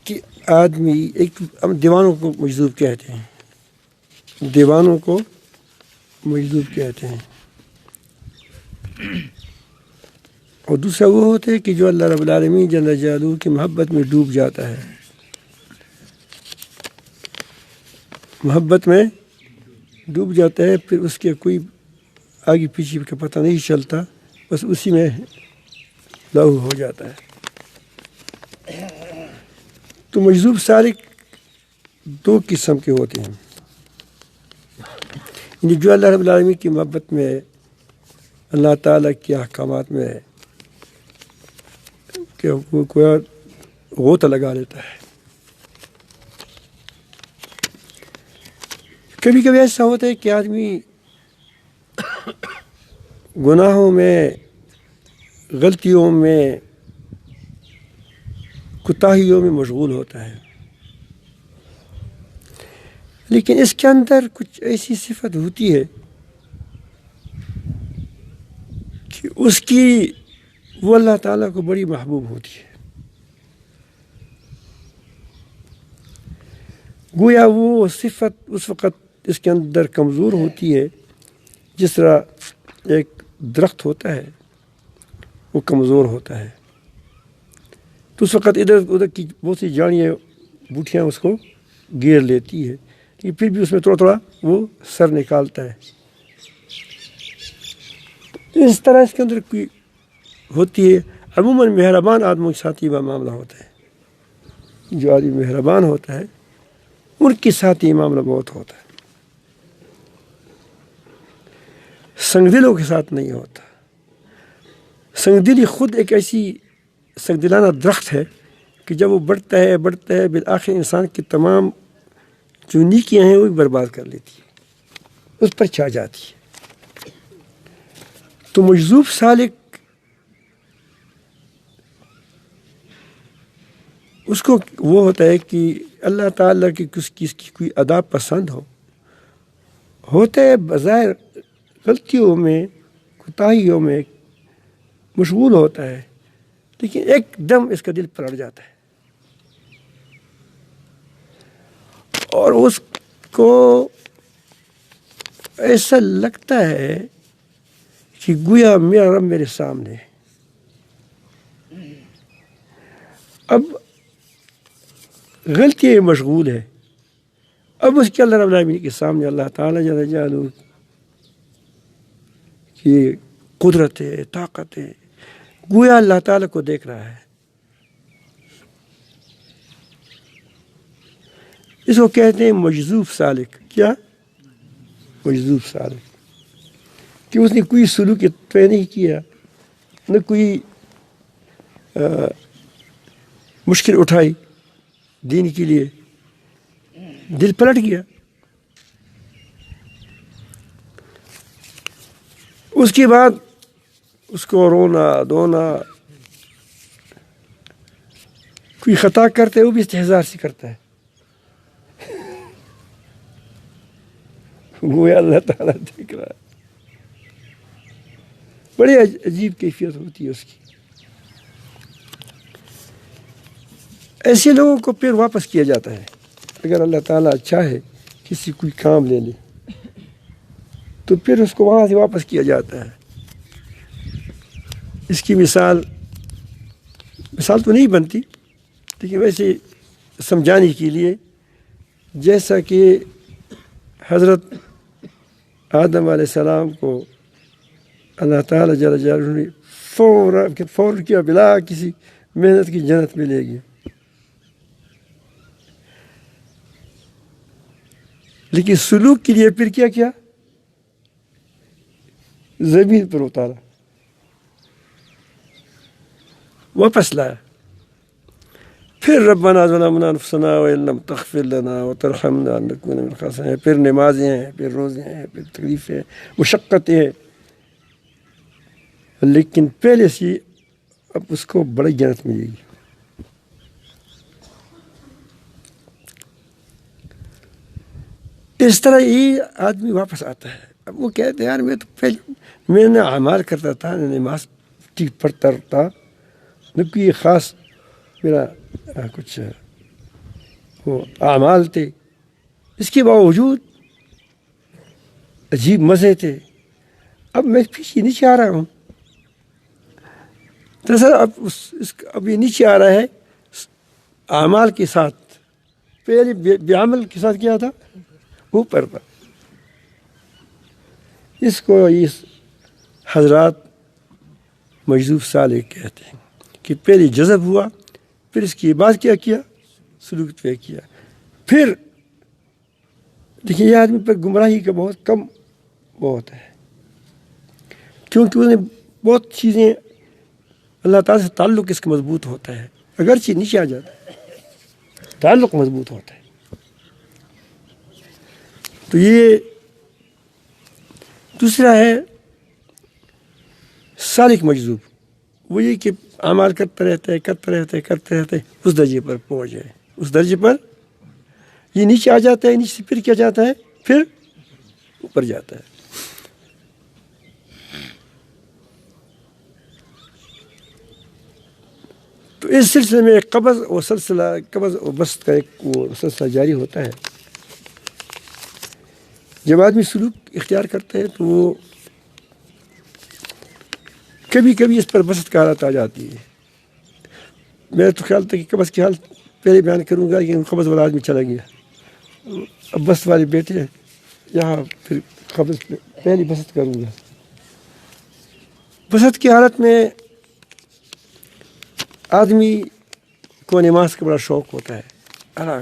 کہ آدمی ایک دیوانوں کو مجذوب کہتے ہیں، دیوانوں کو مجذوب کہتے ہیں، اور دوسرا وہ ہوتا ہے کہ جو اللہ رب العالمین جل جلالہ کی محبت میں ڈوب جاتا ہے، محبت میں ڈوب جاتا ہے، پھر اس کے کوئی آگے پیچھے کا پتہ نہیں چلتا، بس اسی میں لہو ہو جاتا ہے۔ تو مجذوب سالک دو قسم کے ہوتے ہیں، یعنی جو اللہ رب العالمین کی محبت میں، اللہ تعالیٰ کے احکامات میں کہ وہ کوئی غوطہ لگا لیتا ہے۔ کبھی کبھی ایسا ہوتا ہے کہ آدمی گناہوں میں، غلطیوں میں، کوتاہیوں میں مشغول ہوتا ہے، لیکن اس کے اندر کچھ ایسی صفت ہوتی ہے کہ اس کی وہ اللہ تعالیٰ کو بڑی محبوب ہوتی ہے، گویا وہ صفت اس وقت اس کے اندر کمزور ہوتی ہے، جس طرح ایک درخت ہوتا ہے وہ کمزور ہوتا ہے، تو اس وقت ادھر ادھر کی بہت سی جاڑیاں بوٹیاں اس کو گھیر لیتی ہے، لیکن پھر بھی اس میں تھوڑا تھوڑا وہ سر نکالتا ہے۔ اس طرح اس کے اندر کوئی ہوتی ہے۔ عموماً مہربان آدمیوں کے ساتھ یہ معاملہ ہوتا ہے، جو آدمی مہربان ہوتا ہے ان کے ساتھ یہ معاملہ بہت ہوتا ہے، سنگ دلوں کے ساتھ نہیں ہوتا۔ سنگ دلی خود ایک ایسی سنگ دلانہ درخت ہے کہ جب وہ بڑھتا ہے بالآخر انسان کی تمام جو نیکیاں ہیں وہ بھی برباد کر لیتی ہے، اس پر چھا جاتی ہے۔ تو مجذوب سالک اس کو وہ ہوتا ہے کہ اللہ تعالیٰ کی کس چیز کی کوئی ادا پسند ہوتا ہے، بظاہر غلطیوں میں، کوتاہیوں میں مشغول ہوتا ہے، لیکن ایک دم اس کا دل پلٹ جاتا ہے اور اس کو ایسا لگتا ہے کہ گویا میرا رب میرے سامنے ہے۔ اب غلطی مشغول ہے، اب اس کے اللہ رب العالمین کے سامنے اللہ تعالیٰ جل جلالہ کی قدرت ہے، طاقت ہے، گویا اللہ تعالیٰ کو دیکھ رہا ہے۔ اس کو کہتے ہیں مجذوب سالک۔ کیا؟ مجذوب سالک، کہ اس نے کوئی سلوک طے نہیں کیا، نہ کوئی مشکل اٹھائی دین کے لیے، دل پلٹ گیا۔ اس کے بعد اس کو رونا دھونا، کوئی خطا کرتے وہ بھی استہزار سے کرتا ہے، گویا اللہ تعالیٰ دیکھ رہا ہے۔ بڑی عجیب کیفیت ہوتی ہے اس کی۔ ایسے لوگوں کو پھر واپس کیا جاتا ہے، اگر اللہ تعالیٰ چاہے کسی کوئی کام لے لے تو پھر اس کو وہاں سے واپس کیا جاتا ہے۔ اس کی مثال تو نہیں بنتی، لیکن ویسے سمجھانے کے لیے، جیسا کہ حضرت آدم علیہ السلام کو اللہ تعالیٰ جل جلالہ نے فوراً کیا، بلا کسی محنت کی جنت ملے گی، لیکن سلوک کے لیے پھر کیا زمین پر اتارا، واپس لایا۔ پھر ربنا ظلمنا انفسنا وان لم تغفر لنا وترحمنا لنكون من الخاسرين، پھر نمازیں ہیں، پھر روزے ہیں، پھر تکلیفیں ہیں، مشقتیں ہیں، لیکن پہلے سے اب اس کو بڑی جنت ملے گی۔ اس طرح یہ آدمی واپس آتا ہے۔ اب وہ کہتے ہیں یار میں تو پہلے میں نے اعمال کرتا تھا، نماز ٹھیک پڑھتا تھا، نہ کوئی خاص میرا کچھ وہ اعمال تھے، اس کے باوجود عجیب مزے تھے. اب میں پیچھے نیچے آ رہا ہوں. دراصل اب یہ نیچے آ رہا ہے اعمال کے ساتھ. پہلے بے عمل کے ساتھ کیا تھا؟ اوپر تھا. اس کو اس حضرات مجذوب سالک کہتے ہیں کہ پہلے جذب ہوا، پھر اس کے بعد کیا کیا؟ سلوک طے کیا. پھر دیکھیے یہ آدمی پر گمراہی کا بہت کم بہت ہے، کیونکہ انہیں بہت چیزیں اللہ تعالیٰ سے تعلق اس کا مضبوط ہوتا ہے، اگرچہ نیچے آ جاتا ہے تعلق مضبوط ہوتا ہے. تو یہ دوسرا ہے سالک مجذوب، وہ یہ کہ اعمال کرتے رہتے اس درجے پر پہنچ جائے. اس درجے پر یہ نیچے آ جاتا ہے، نیچے سے پھر کیا جاتا ہے؟ پھر اوپر جاتا ہے. تو اس سلسلے میں قبض و بسط کا ایک وہ سلسلہ جاری ہوتا ہے. جب آدمی سلوک اختیار کرتا ہے تو وہ کبھی کبھی اس پر بسط کا حالت آ جاتی ہے. میرا تو خیال تھا کہ قبض کی حالت پہلے بیان کروں گا، لیکن قبض والا آدمی چلا گیا. اب بسط والے بیٹے ہیں یہاں، پھر قبض پہلی بسط کروں گا. بسط کی حالت میں آدمی کو نماز کا بڑا شوق ہوتا ہے.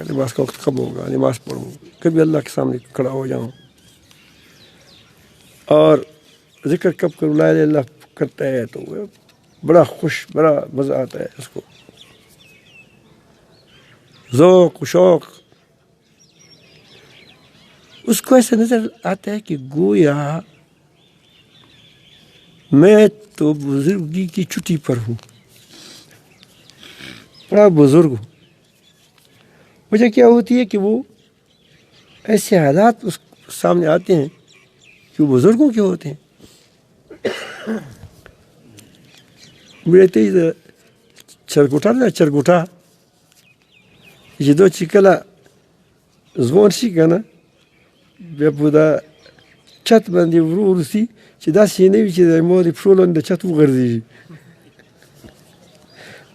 نماز کا وقت کب ہوگا، نماز پڑھوں، کبھی اللہ کے سامنے کھڑا ہو جاؤں، اور ذکر کب کروں، لا الہ الا اللہ کرتا ہے تو وہ بڑا خوش، بڑا مزہ آتا ہے اس کو، ذوق و شوق. اس کو ایسا نظر آتا ہے کہ گویا میں تو بزرگی کی چھٹی پر ہوں، بڑا بزرگ ہوں. وجہ کیا ہوتی ہے کہ وہ ایسے حالات اس سامنے آتے ہیں کہ وہ بزرگوں کے ہوتے ہیں. میرے تیز چرگوٹا یہ دو چکلا زون سی کنا بے بودا چھت بندی ورور سی چدا سینے بھی چدا مودی پھولن د چھت وغردی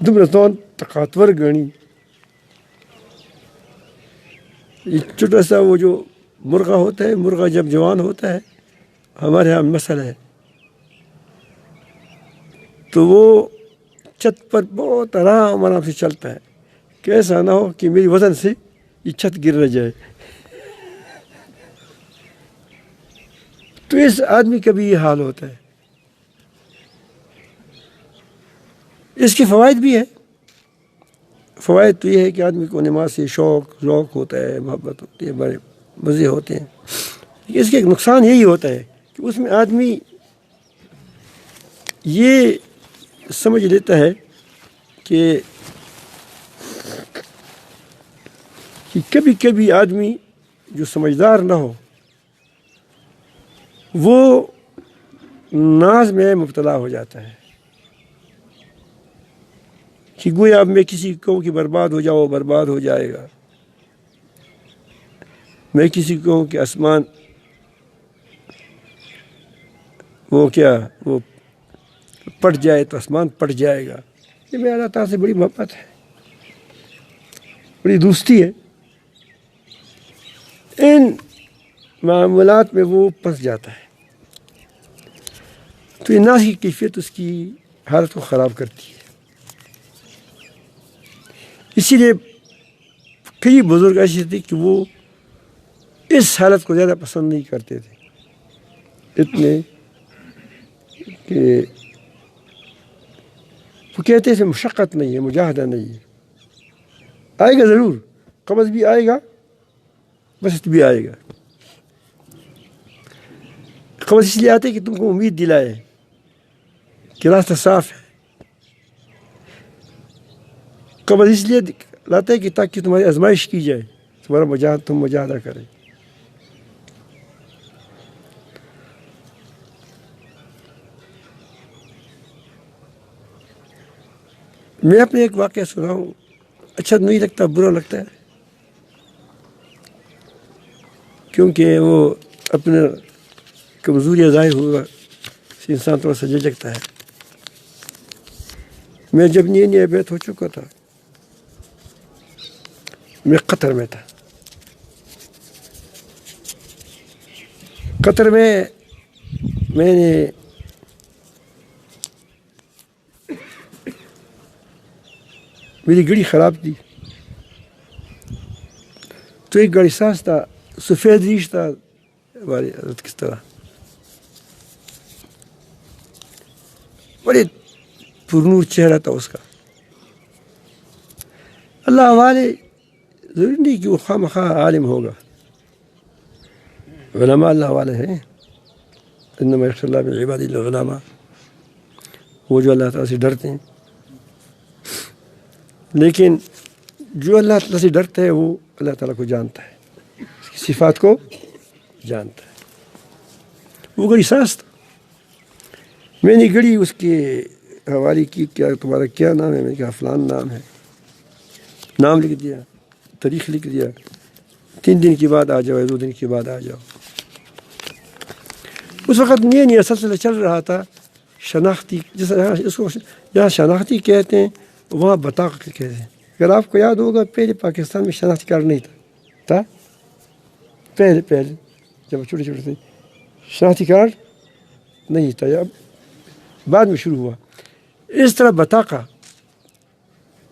دمرتون طاقتور گنی. یہ چھوٹا سا وہ جو مرغہ ہوتا ہے، مرغہ جب جوان ہوتا ہے، ہمارے یہاں مسئلہ ہے، تو وہ چھت پر بہت آرام سے چلتا ہے کہ ایسا نہ ہو کہ میری وزن سے یہ چھت گر نہ جائے. تو اس آدمی کا بھی یہ حال ہوتا ہے. اس کے فوائد بھی ہے. فوائد تو یہ ہے کہ آدمی کو نماز سے ذوق ہوتا ہے، محبت ہوتی ہے، بڑے مزے ہوتے ہیں. اس کے ایک نقصان یہی ہوتا ہے کہ اس میں آدمی یہ سمجھ لیتا ہے کہ کبھی کبھی آدمی جو سمجھدار نہ ہو وہ ناز میں مبتلا ہو جاتا ہے کہ گویا اب میں کسی کو کہ برباد ہو جاؤ، برباد ہو جائے گا. میں کسی کو کہوں کہ آسمان وہ پٹ جائے تو آسمان پٹ جائے گا. یہ میرا اللہ تعالیٰ سے بڑی محبت ہے، بڑی دوستی ہے. ان معاملات میں وہ پھنس جاتا ہے. تو یہ ناز کی کیفیت اس کی حالت کو خراب کرتی ہے. اسی لیے کئی بزرگ ایسے تھے کہ وہ اس حالت کو زیادہ پسند نہیں کرتے تھے، اتنے کہ وہ کہتے تھے مشقت نہیں ہے، مجاہدہ نہیں ہے. آئے گا ضرور، قبض بھی آئے گا، بسط بھی آئے گا. قبض اس لیے آتے کہ تم کو امید دلائے کہ راستہ صاف ہے. قبض اس لیے لاتا ہے کہ تاکہ تمہاری آزمائش کی جائے، تمہارا تم مجاہدہ کریں. میں اپنے ایک واقعہ سناؤں، اچھا نہیں لگتا، برا لگتا ہے. کیونکہ وہ اپنے کمزوری ظاہر ہوا انسان تھوڑا سا جھجکتا ہے. میں جب نیا بیت ہو چکا تھا میں قطر میں تھا. قطر میں میں نے میری گاڑی خراب تھی تو ایک گاڑی ساز تھا سفید ریش تھا ہماری حضرت کس طرح بڑے پرنور چہرہ تھا اس کا. اللہ والے ضروری نہیں کہ وہ خواہ مخواہ عالم ہوگا. علماء اللہ والے ہیں انما یخشی اللہ من عبادہ العلماء وہ جو اللہ تعالیٰ سے ڈرتے ہیں. لیکن جو اللہ تعالیٰ سے ڈرتا ہے وہ اللہ تعالیٰ کو جانتا ہے اس کی صفات کو جانتا ہے. وہ گڑی ساز تھا. میں نے گڑی اس کے حوالے کی کیا تمہارا کیا نام ہے. میں نے کہا فلان نام ہے. نام لکھ دیا تاریخ لکھ دیا 3 دن کے بعد آ جاؤ 2 دن کے بعد آ جاؤ. اس وقت نیا سلسلہ چل رہا تھا شناختی جس اس کو یہاں شناختی کہتے ہیں وہاں بطاقہ کہتے ہیں. اگر آپ کو یاد ہوگا پہلے پاکستان میں شناختی کارڈ نہیں تھا پہلے جب چھوٹے چھوٹے تھے شناختی کارڈ نہیں تھا. اب بعد میں شروع ہوا. اس طرح بطاقہ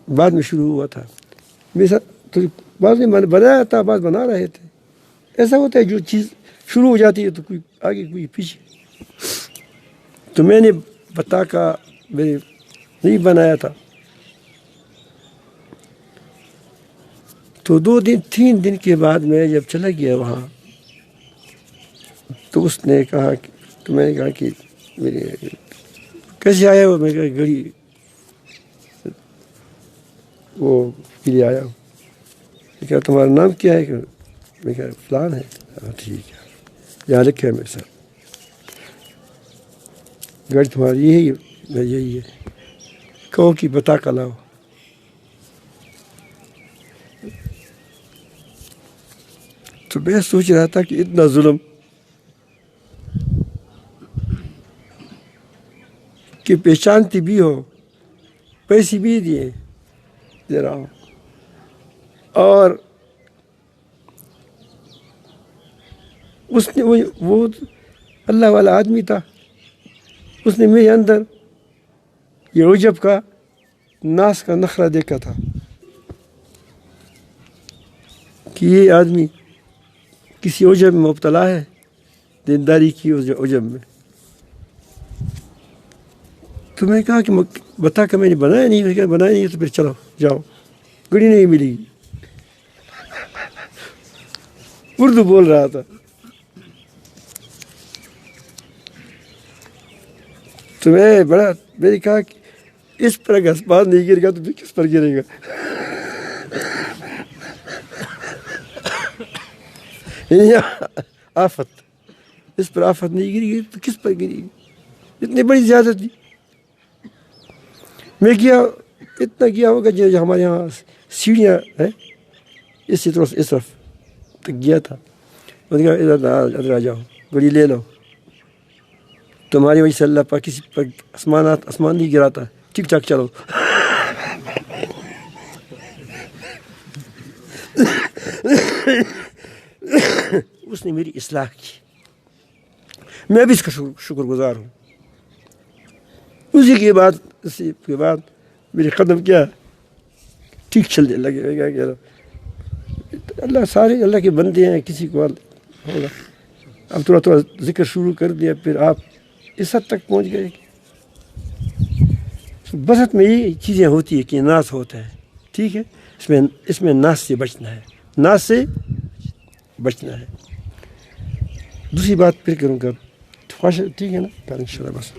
بعد میں شروع ہوا تھا. میرے ساتھ تو بعض نے بنایا تھا بعض بنا رہے تھے. ایسا ہوتا ہے جو چیز شروع ہو جاتی ہے تو کوئی آگے کوئی پیچھے. تو میں نے بطاقہ میرے نہیں بنایا تھا. تو 2 دن 3 دن کے بعد میں جب چلا گیا وہاں تو اس نے کہا تو میں نے کہا کہ میرے کیسے آیا ہو. میں کہا گاڑی وہ کے لیے آیا ہوں. میں کہا تمہارا نام کیا ہے. میں کہا فلان ہے. ٹھیک ہے یہاں لکھے ہے میرے ساتھ گاڑی تمہاری یہی ہے. یہی ہے. کہو کہ بطاقہ لاؤ. تو میں سوچ رہا تھا کہ اتنا ظلم کہ پہچانتی بھی ہو پیسے بھی دے رہا ہوں اور اس نے وہ اللہ والا آدمی تھا. اس نے میرے اندر یہ عجب کا ناس کا نخرہ دیکھا تھا کہ یہ آدمی کسی عجب میں مبتلا ہے دینداری کی عجب میں. تو میں نے کہا کہ بتا کہ میں نے بنایا نہیں. میں نے کہا بنایا نہیں تو پھر چلو جاؤ گڑی نہیں ملے گی. اردو بول رہا تھا. تو میں نے کہا کہ اس پر اگر آسمان نہیں گر گا تو پھر کس پر گرے گا. آفت اس پر آفت نہیں گری گی تو کس پر گری گی. اتنی بڑی زیادتی. میں گیا اتنا گیا ہوگا جو ہمارے یہاں سیڑھیاں ہیں اسی طرف اس طرف تک گیا تھا. میں نے کہا ادھر آ جاؤ گڑی لے لو. تمہاری وجہ سے اللہ پاک کسی پر آسمان نہیں گراتا. ٹھیک ٹھاک چلو. اس نے میری اصلاح کی. میں بھی اس کا شکر گزار ہوں. اسی کے بعد میرے قدم کیا ٹھیک چلنے لگے. اللہ سارے اللہ کے بندے ہیں کسی کو ہوگا. اب تھوڑا ذکر شروع کر دیا پھر آپ اس حد تک پہنچ گئے. بسط میں یہ چیزیں ہوتی ہے کہ ناس ہوتا ہے. ٹھیک ہے اس میں ناس سے بچنا ہے. ناس سے بچنا ہے. دوسری بات پھر کروں گا. ٹھیک ہے نا ان شاء اللہ بس.